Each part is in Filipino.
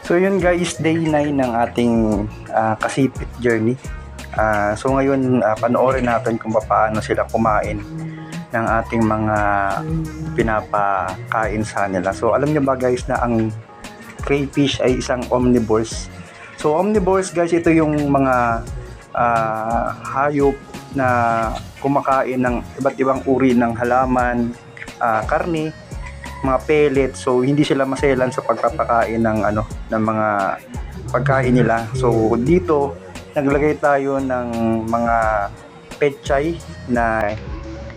So yun guys, day 9 ng ating kasipit journey. So ngayon, panoorin natin kung paano sila kumain ng ating mga pinapakain sa nila. So alam niyo ba guys na ang crayfish ay isang omnivores. So omnivores guys, ito yung mga hayop na kumakain ng iba't ibang uri ng halaman, karne, mga pellet. So hindi sila maselan sa pagpapakain ng ng mga pagkain nila. So dito naglagay tayo ng mga pechay na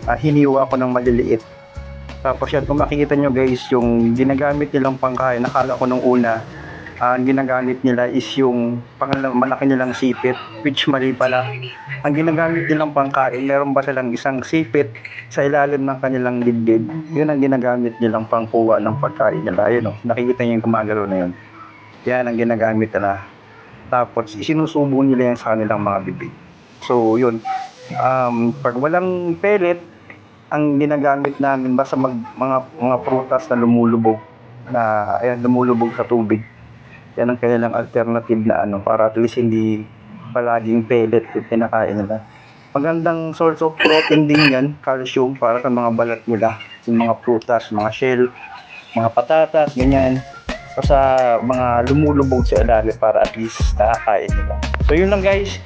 hiniwa ko ng maliliit. Tapos yan, kung makikita nyo guys, yung ginagamit nilang pangkain, nakala ko nung una ang ginagamit nila is yung malaki nilang sipit, which mali pala. Ang ginagamit nilang pangkain, meron ba silang isang sipit sa ilalim ng kanilang dibdib? Yun ang ginagamit nilang pangkuha ng pagkain nila. Ayun, nakikita niyo yung gumagalaw na yun. Yan ang ginagamit nila. Tapos isinusubo nila yan sa kanilang mga bibig. So yun, pag walang pellet, ang ginagamit namin basta mga prutas na lumulubog, lumulubog sa tubig. Yan ang kanilang alternative na para at least hindi palaging pellet yung pinakain nila. Magandang source of protein din yan, calcium, para sa mga balat nila, yung mga prutas, mga shell, mga patatas, ganyan. So, sa mga lumulubog sa ilalim para at least nakakain nila. So yun lang guys.